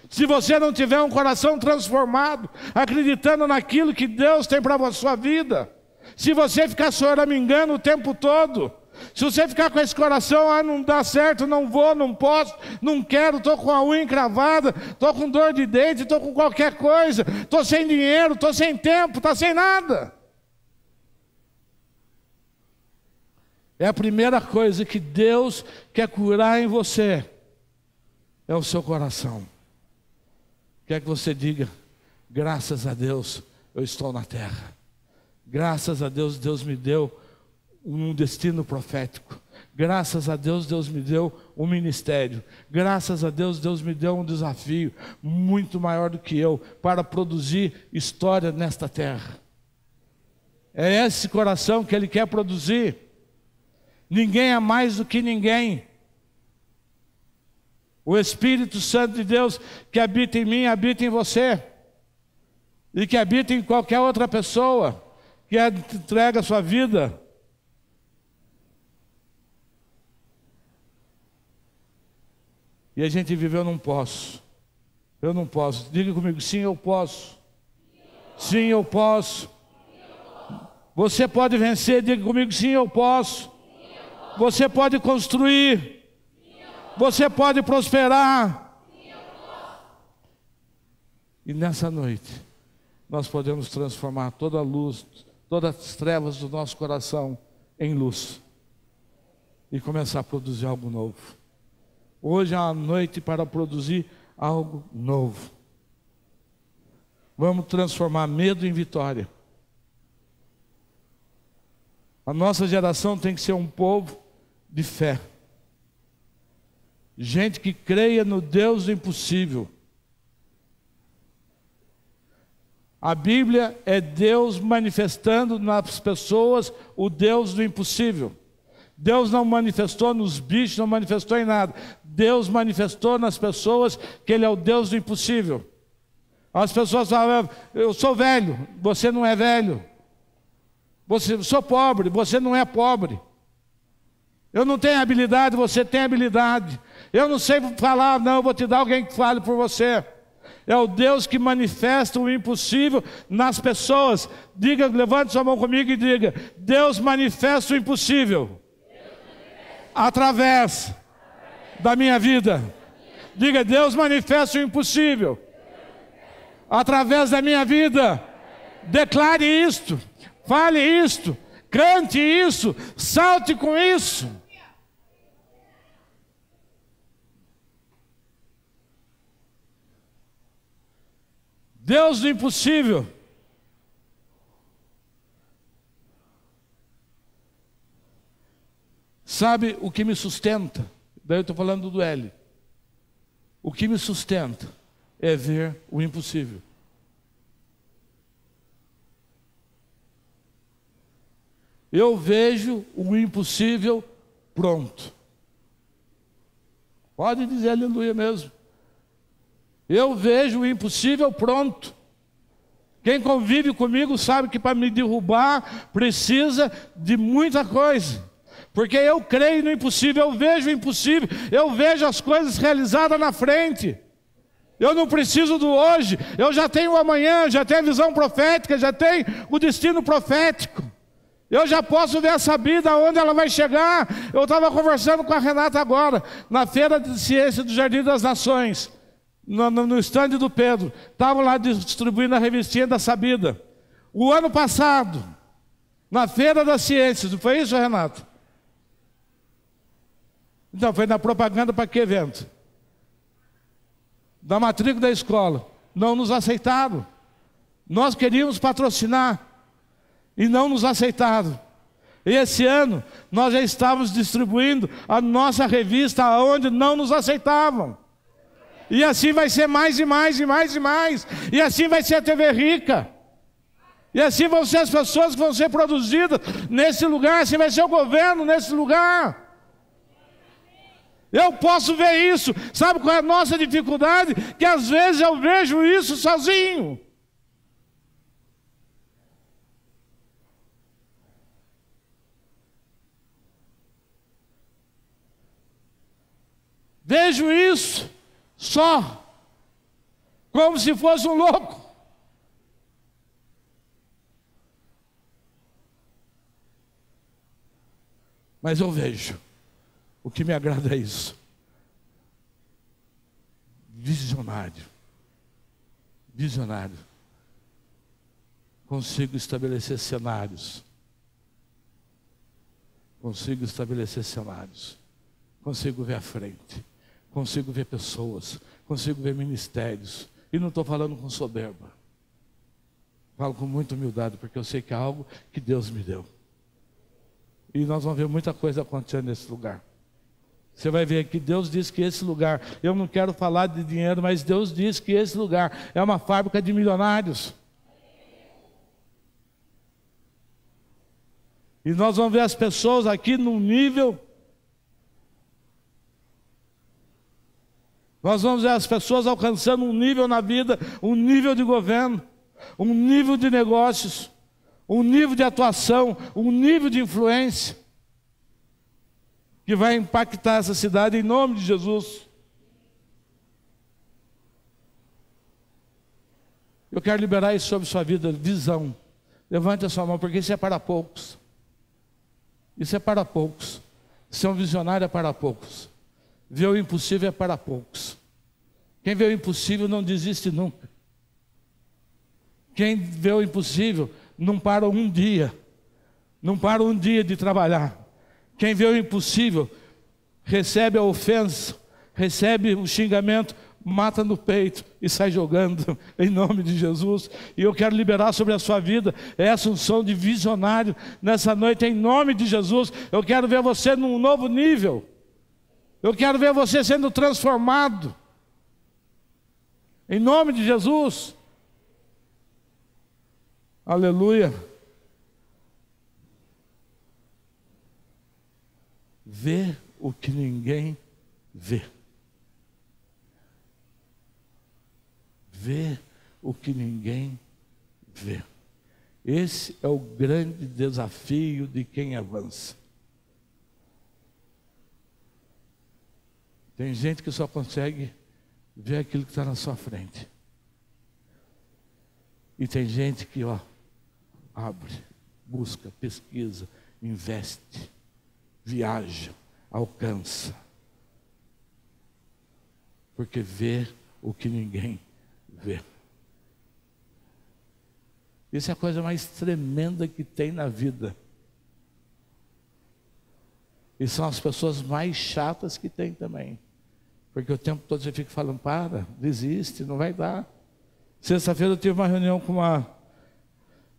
Speaker 1: Se você não tiver um coração transformado, acreditando naquilo que Deus tem para a sua vida, se você ficar choramingando o tempo todo, se você ficar com esse coração, não dá certo, não vou, não posso, não quero, estou com a unha encravada, estou com dor de dente, estou com qualquer coisa, estou sem dinheiro, estou sem tempo, estou sem nada. É a primeira coisa que Deus quer curar em você, é o seu coração. Quer que você diga, graças a Deus eu estou na terra. Graças a Deus, Deus me deu um destino profético. Graças a Deus, Deus me deu um ministério. Graças a Deus, Deus me deu um desafio muito maior do que eu, para produzir história nesta terra. É esse coração que Ele quer produzir. Ninguém é mais do que ninguém. O Espírito Santo de Deus que habita em mim, habita em você. E que habita em qualquer outra pessoa que entrega a sua vida. E a gente vive, eu não posso. Eu não posso. Diga comigo, sim, eu posso. Sim, eu posso. Você pode vencer, diga comigo, sim, eu posso. Você pode construir. Você pode prosperar. E nessa noite, nós podemos transformar toda a luz, todas as trevas do nosso coração em luz. E começar a produzir algo novo. Hoje é uma noite para produzir algo novo. Vamos transformar medo em vitória. A nossa geração tem que ser um povo de fé. Gente que creia no Deus do impossível. A Bíblia é Deus manifestando nas pessoas o Deus do impossível. Deus não manifestou nos bichos, não manifestou em nada. Deus manifestou nas pessoas que Ele é o Deus do impossível. As pessoas falam, eu sou velho, você não é velho. Eu sou pobre, você não é pobre. Eu não tenho habilidade, você tem habilidade. Eu não sei falar, não, eu vou te dar alguém que fale por você. É o Deus que manifesta o impossível nas pessoas. Diga, levante sua mão comigo e diga, Deus manifesta o impossível através da minha vida. Diga: Deus manifesta o impossível através da minha vida. Declare isto, fale isto, cante isso, salte com isso. Deus do impossível. Sabe o que me sustenta? Daí eu estou falando do L. O que me sustenta é ver o impossível. Eu vejo o impossível pronto. Pode dizer aleluia mesmo. Eu vejo o impossível pronto. Quem convive comigo sabe que para me derrubar precisa de muita coisa. Porque eu creio no impossível, eu vejo o impossível, eu vejo as coisas realizadas na frente. Eu não preciso do hoje, eu já tenho o amanhã, já tenho a visão profética, já tenho o destino profético. Eu já posso ver essa vida, onde ela vai chegar. Eu estava conversando com a Renata agora, na Feira de Ciência do Jardim das Nações, no estande do Pedro. Estavam lá distribuindo a revistinha da Sabida. O ano passado, na Feira das Ciências, não foi isso, Renata? Então, foi na propaganda para que evento? Da matrícula da escola. Não nos aceitaram. Nós queríamos patrocinar e não nos aceitaram. E esse ano, nós já estávamos distribuindo a nossa revista aonde não nos aceitavam. E assim vai ser mais e mais e mais e mais. E assim vai ser a TV Rica. E assim vão ser as pessoas que vão ser produzidas nesse lugar. Assim vai ser o governo nesse lugar. Eu posso ver isso. Sabe qual é a nossa dificuldade? Que às vezes eu vejo isso sozinho. Vejo isso só, como se fosse um louco. Mas eu vejo. O que me agrada é isso. Visionário. Visionário. Consigo estabelecer cenários. Consigo estabelecer cenários. Consigo ver a frente. Consigo ver pessoas. Consigo ver ministérios. E não estou falando com soberba. Falo com muita humildade, porque eu sei que é algo que Deus me deu. E nós vamos ver muita coisa acontecendo nesse lugar. Você vai ver que Deus diz que esse lugar, eu não quero falar de dinheiro, mas Deus diz que esse lugar é uma fábrica de milionários. E nós vamos ver as pessoas aqui num nível. Nós vamos ver as pessoas alcançando um nível na vida, um nível de governo, um nível de negócios, um nível de atuação, um nível de influência, que vai impactar essa cidade em nome de Jesus. Eu quero liberar isso sobre sua vida, visão. Levante a sua mão, porque isso é para poucos. Isso é para poucos. Ser um visionário é para poucos. Ver o impossível é para poucos. Quem vê o impossível não desiste nunca. Quem vê o impossível não para um dia. Não para um dia de trabalhar. Quem vê o impossível recebe a ofensa, recebe o xingamento, mata no peito e sai jogando em nome de Jesus. E eu quero liberar sobre a sua vida essa unção de visionário nessa noite em nome de Jesus. Eu quero ver você num novo nível. Eu quero ver você sendo transformado em nome de Jesus. Aleluia. Vê o que ninguém vê. Vê o que ninguém vê. Esse é o grande desafio de quem avança. Tem gente que só consegue ver aquilo que está na sua frente. E tem gente que, abre, busca, pesquisa, investe, viaja, alcança. Porque vê o que ninguém vê. Isso é a coisa mais tremenda que tem na vida. E são as pessoas mais chatas que tem também. Porque o tempo todo você fica falando, para, desiste, não vai dar. Sexta-feira eu tive uma reunião com uma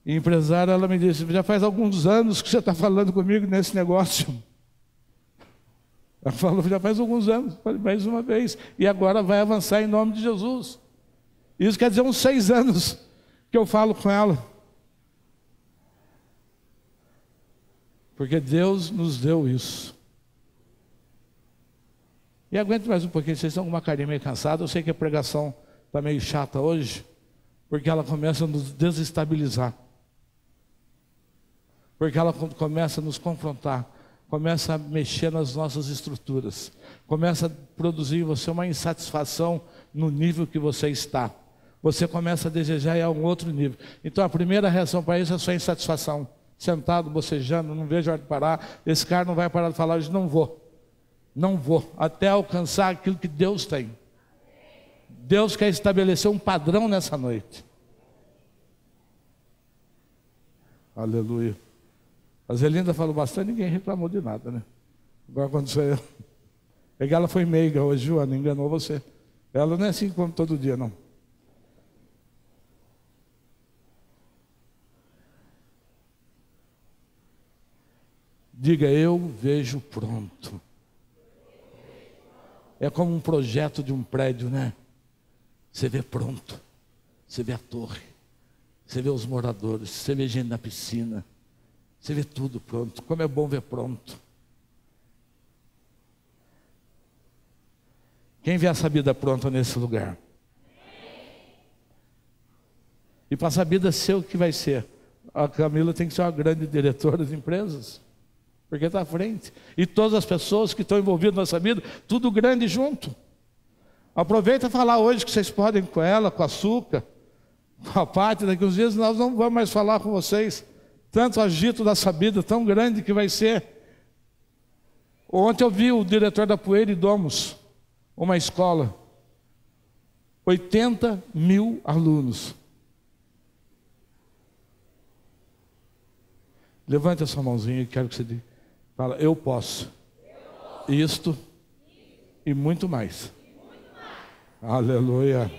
Speaker 1: empresária, ela me disse, já faz alguns anos que você está falando comigo nesse negócio. Ela falou, já faz alguns anos, mais uma vez, e agora vai avançar em nome de Jesus. Isso quer dizer uns 6 anos que eu falo com ela. Porque Deus nos deu isso. E aguente mais um pouquinho, vocês estão com uma carinha meio cansada, eu sei que a pregação está meio chata hoje, porque ela começa a nos desestabilizar. Porque ela começa a nos confrontar, começa a mexer nas nossas estruturas, começa a produzir em você uma insatisfação no nível que você está. Você começa a desejar ir a um outro nível. Então a primeira reação para isso é a sua insatisfação. Sentado, bocejando, não vejo a hora de parar, esse cara não vai parar de falar, eu não vou, até alcançar aquilo que Deus tem. Deus quer estabelecer um padrão nessa noite. Aleluia. A Zelinda falou bastante, ninguém reclamou de nada, né? Agora quando sou eu. É que ela foi meiga hoje, Joana, enganou você. Ela não é assim como todo dia, não. Diga, eu vejo pronto. É como um projeto de um prédio, né? Você vê pronto. Você vê a torre. Você vê os moradores. Você vê gente na piscina. Você vê tudo pronto. Como é bom ver pronto. Quem vê essa vida pronta nesse lugar? E para essa vida ser o que vai ser? A Camila tem que ser uma grande diretora de empresas. Porque está à frente. E todas as pessoas que estão envolvidas nessa vida, tudo grande junto. Aproveita e falar hoje que vocês podem com ela, com a Açúcar, com a Pátria. Daqui uns dias nós não vamos mais falar com vocês. Tanto agito dessa vida tão grande que vai ser. Ontem eu vi o diretor da Poeira e Domos, uma escola. 80 mil alunos. Levante a sua mãozinha e quero que você diga. Fala, eu posso. Isto e muito mais. Aleluia.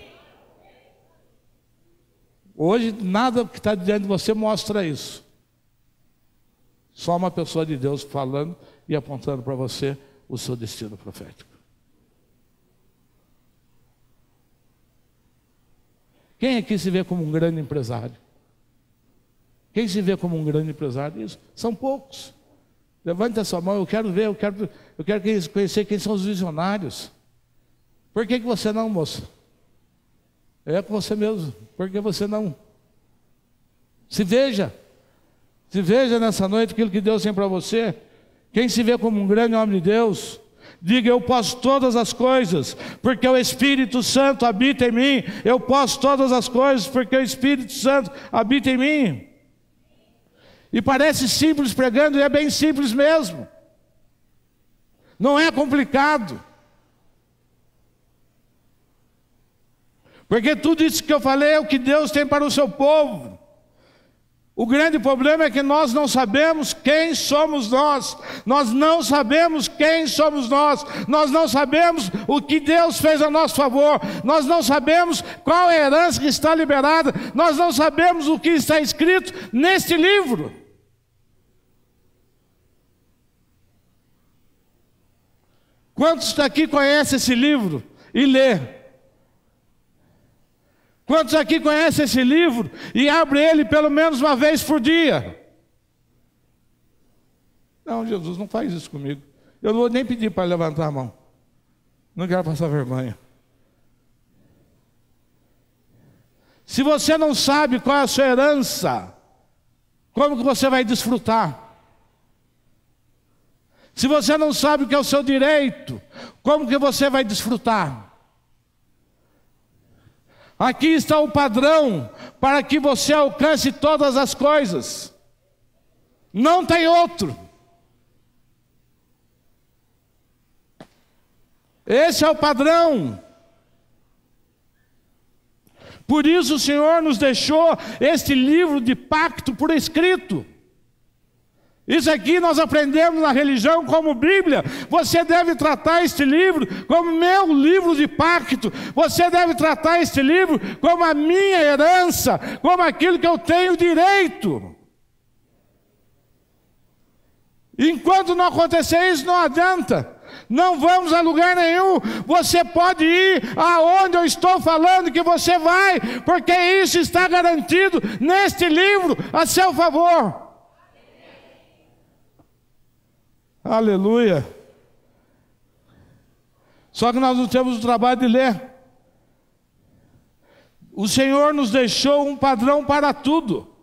Speaker 1: Hoje nada que está diante de você mostra isso. Só uma pessoa de Deus falando e apontando para você o seu destino profético. Quem aqui se vê como um grande empresário? Quem se vê como um grande empresário? Isso, são poucos. Levante a sua mão, eu quero ver, eu quero conhecer quem são os visionários. Por que você não, moça? É com você mesmo. Por que você não? Se veja nessa noite aquilo que Deus tem para você. Quem se vê como um grande homem de Deus, diga, eu posso todas as coisas, porque o Espírito Santo habita em mim. Eu posso todas as coisas, porque o Espírito Santo habita em mim. E parece simples pregando, e é bem simples mesmo. Não é complicado. Porque tudo isso que eu falei é o que Deus tem para o seu povo. O grande problema é que nós não sabemos quem somos nós. Nós não sabemos quem somos nós. Nós não sabemos o que Deus fez a nosso favor. Nós não sabemos qual é a herança que está liberada. Nós não sabemos o que está escrito neste livro. Quantos daqui conhecem esse livro e lê? Quantos aqui conhecem esse livro e abre ele pelo menos uma vez por dia? Não, Jesus não faz isso comigo. Eu não vou nem pedir para levantar a mão. Não quero passar vergonha. Se você não sabe qual é a sua herança, como que você vai desfrutar? Se você não sabe o que é o seu direito, como que você vai desfrutar? Aqui está o padrão para que você alcance todas as coisas. Não tem outro. Esse é o padrão. Por isso o Senhor nos deixou este livro de pacto por escrito. Isso aqui nós aprendemos na religião como Bíblia. Você deve tratar este livro como meu livro de pacto. Você deve tratar este livro como a minha herança, como aquilo que eu tenho direito. Enquanto não acontecer isso, não adianta. Não vamos a lugar nenhum. Você pode ir aonde eu estou falando que você vai, porque isso está garantido neste livro a seu favor. Aleluia. Só que nós não temos o trabalho de ler. O Senhor nos deixou um padrão para tudo.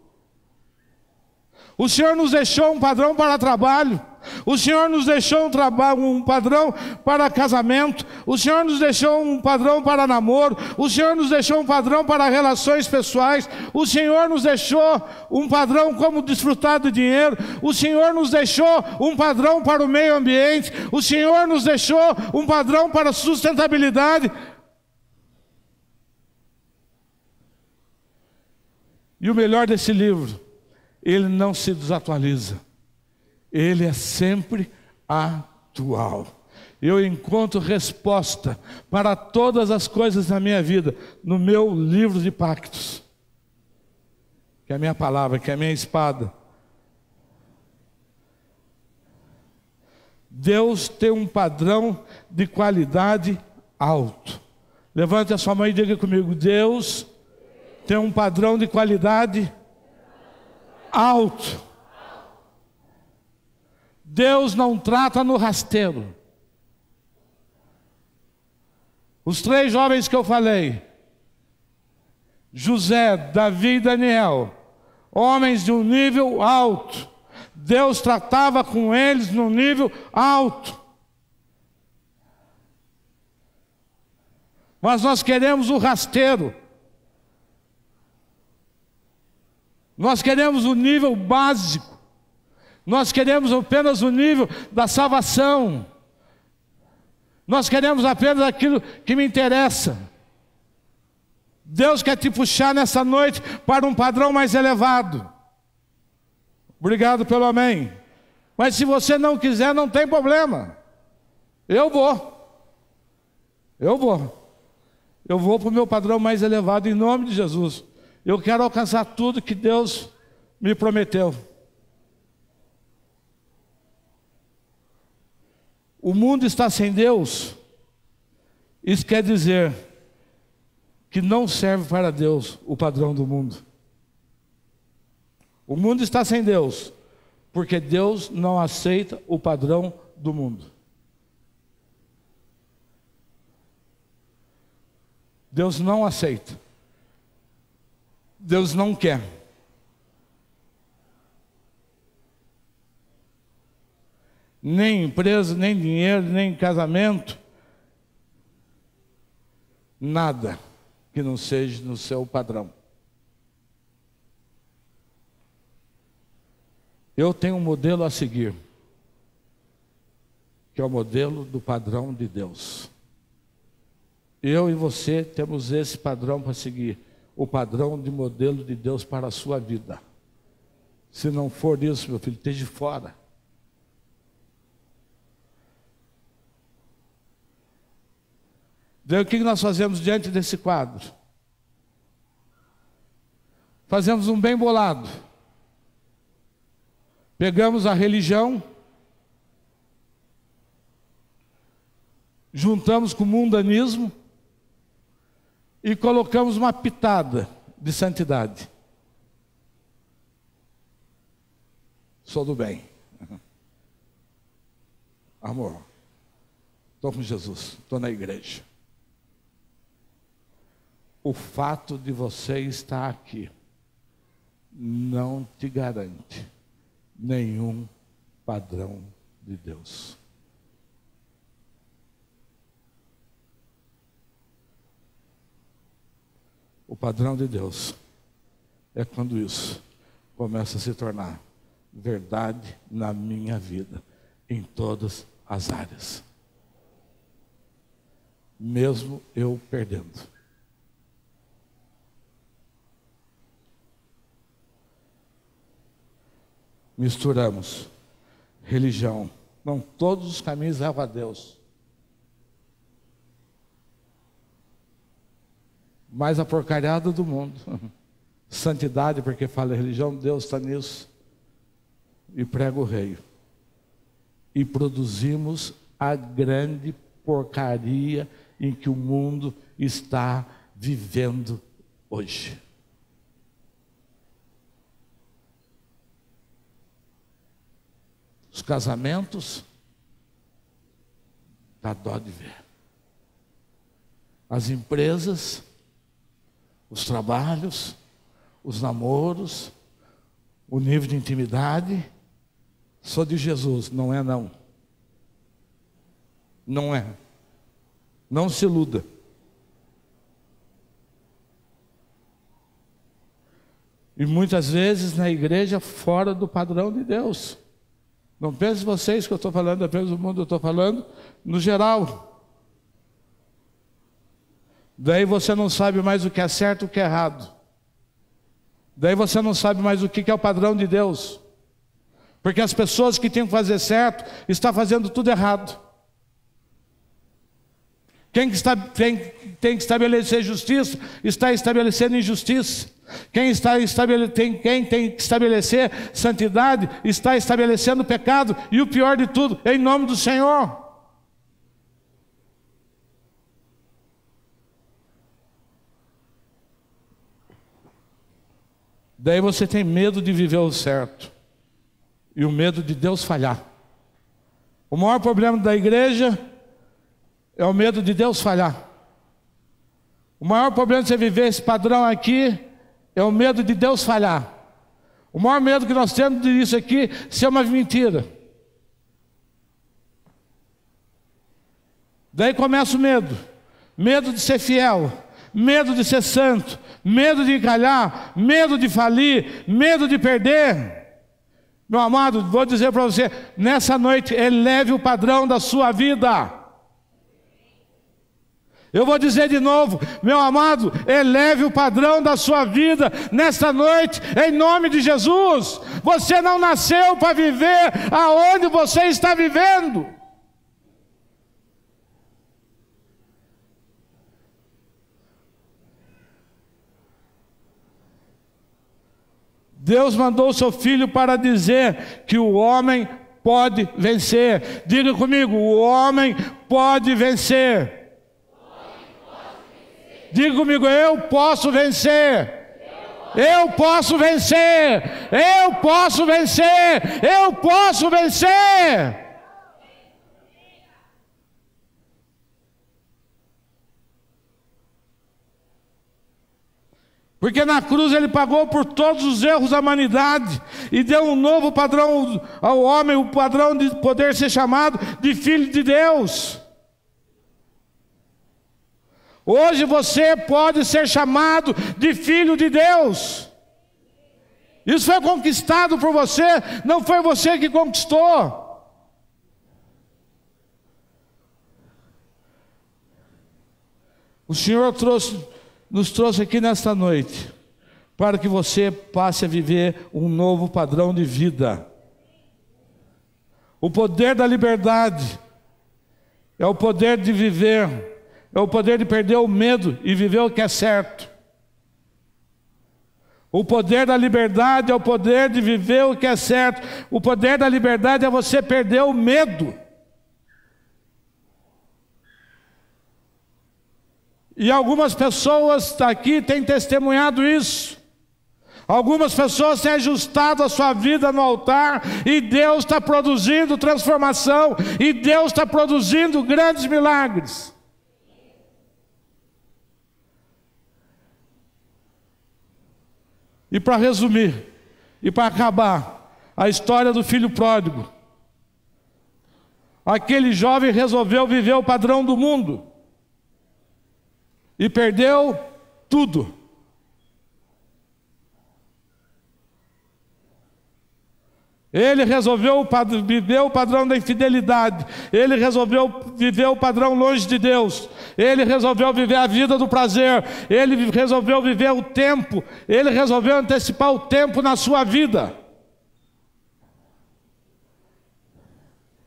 Speaker 1: O Senhor nos deixou um padrão para trabalho. O Senhor nos deixou um padrão para casamento. O Senhor nos deixou um padrão para namoro. O Senhor nos deixou um padrão para relações pessoais. O Senhor nos deixou um padrão como desfrutar do dinheiro. O Senhor nos deixou um padrão para o meio ambiente. O Senhor nos deixou um padrão para a sustentabilidade. E o melhor desse livro, ele não se desatualiza. Ele é sempre atual. Eu encontro resposta para todas as coisas na minha vida no meu livro de pactos, que é a minha palavra, que é a minha espada. Deus tem um padrão de qualidade alto. Levante a sua mão e diga comigo: Deus tem um padrão de qualidade alto. Deus não trata no rasteiro. Os 3 jovens que eu falei, José, Davi e Daniel, homens de um nível alto, Deus tratava com eles num nível alto. Mas nós queremos o rasteiro. Nós queremos o nível básico. Nós queremos apenas o nível da salvação. Nós queremos apenas aquilo que me interessa. Deus quer te puxar nessa noite para um padrão mais elevado. Obrigado pelo amém. Mas se você não quiser, não tem problema. Eu vou. Eu vou para o meu padrão mais elevado em nome de Jesus. Eu quero alcançar tudo que Deus me prometeu. O mundo está sem Deus. Isso quer dizer que não serve para Deus o padrão do mundo. O mundo está sem Deus, porque Deus não aceita o padrão do mundo. Deus não aceita. Deus não quer. Nem empresa, nem dinheiro, nem casamento, nada que não seja no seu padrão. Eu tenho um modelo a seguir, que é o modelo do padrão de Deus. Eu e você temos esse padrão para seguir, o padrão de modelo de Deus para a sua vida. Se não for isso, meu filho, esteja fora. Daí o que nós fazemos diante desse quadro? Fazemos um bem bolado. Pegamos a religião, juntamos com o mundanismo e colocamos uma pitada de santidade. Sou do bem. Amor, estou com Jesus, estou na igreja. O fato de você estar aqui não te garante nenhum padrão de Deus. O padrão de Deus é quando isso começa a se tornar verdade na minha vida, em todas as áreas. mesmo eu perdendo. Misturamos religião. Não, todos os caminhos levam a Deus. Mas a porcariada do mundo. Santidade, porque fala religião, Deus está nisso. E prega o rei. E produzimos a grande porcaria em que o mundo está vivendo hoje. Os casamentos, dá dó de ver. As empresas, os trabalhos, os namoros, o nível de intimidade, só de Jesus, não é não. Não é. Não se iluda. E muitas vezes na igreja fora do padrão de Deus. Não pense vocês que eu estou falando apenas do mundo, eu estou falando no geral. Daí você não sabe mais o que é certo e o que é errado. Daí você não sabe mais o que é o padrão de Deus. Porque as pessoas que tinham que fazer certo estão fazendo tudo errado. Quem tem que estabelecer justiça está estabelecendo injustiça. Quem tem que estabelecer santidade está estabelecendo pecado. E o pior de tudo, em nome do Senhor. Daí você tem medo de viver o certo. E o medo de Deus falhar. O maior problema da igreja é o medo de Deus falhar. O maior problema de você viver esse padrão aqui é o medo de Deus falhar. O maior medo que nós temos disso aqui ser uma mentira. Daí começa o medo. Medo de ser fiel. Medo de ser santo. Medo de encalhar. Medo de falir. Medo de perder. Meu amado, vou dizer para você, nessa noite, eleve o padrão da sua vida. Eu vou dizer de novo, meu amado, eleve o padrão da sua vida nesta noite, em nome de Jesus. Você não nasceu para viver aonde você está vivendo. Deus mandou o seu Filho para dizer que o homem pode vencer. Diga comigo, o homem pode vencer. Diga comigo, eu posso vencer. Eu posso vencer. Eu posso vencer. Eu posso vencer. Porque na cruz ele pagou por todos os erros da humanidade e deu um novo padrão ao homem, o padrão de poder ser chamado de filho de Deus. Hoje você pode ser chamado de filho de Deus. Isso foi conquistado por você, não foi você que conquistou. O Senhor nos trouxe aqui nesta noite para que você passe a viver um novo padrão de vida. O poder da liberdade é o poder de viver, é o poder de perder o medo e viver o que é certo. O poder da liberdade é o poder de viver o que é certo. O poder da liberdade é você perder o medo. E algumas pessoas aqui têm testemunhado isso. Algumas pessoas têm ajustado a sua vida no altar e Deus está produzindo transformação e Deus está produzindo grandes milagres. E para resumir, e para acabar, a história do filho pródigo. Aquele jovem resolveu viver o padrão do mundo e perdeu tudo. Ele resolveu viver o padrão da infidelidade. Ele resolveu viver o padrão longe de Deus. Ele resolveu viver a vida do prazer. Ele resolveu viver o tempo. Ele resolveu antecipar o tempo na sua vida.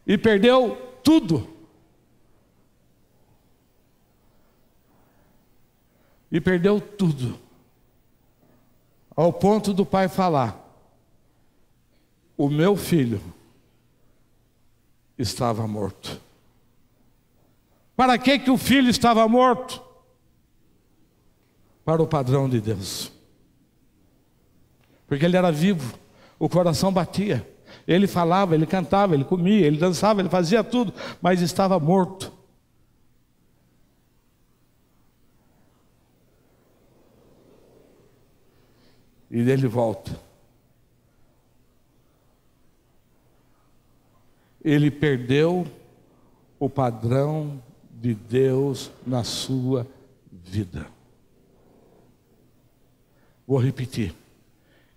Speaker 1: E perdeu tudo. E perdeu tudo. Ao ponto do pai falar: o meu filho estava morto. Para que o filho estava morto? Para o padrão de Deus. Porque ele era vivo, o coração batia. Ele falava, ele cantava, ele comia, ele dançava, ele fazia tudo, mas estava morto. E ele volta. Ele perdeu o padrão de Deus na sua vida. Vou repetir.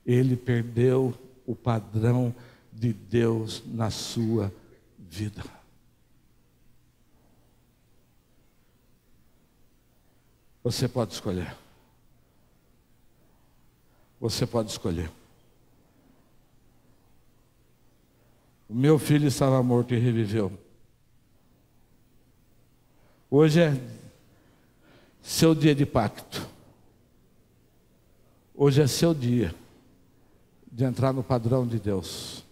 Speaker 1: Ele perdeu o padrão de Deus na sua vida. Você pode escolher. Você pode escolher. O meu filho estava morto e reviveu. Hoje é seu dia de pacto. Hoje é seu dia de entrar no padrão de Deus.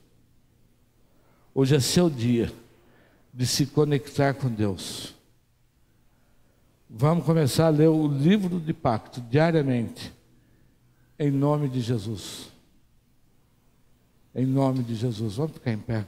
Speaker 1: Hoje é seu dia de se conectar com Deus. Vamos começar a ler o livro de pacto diariamente. Em nome de Jesus. Em nome de Jesus. Vamos ficar em pé.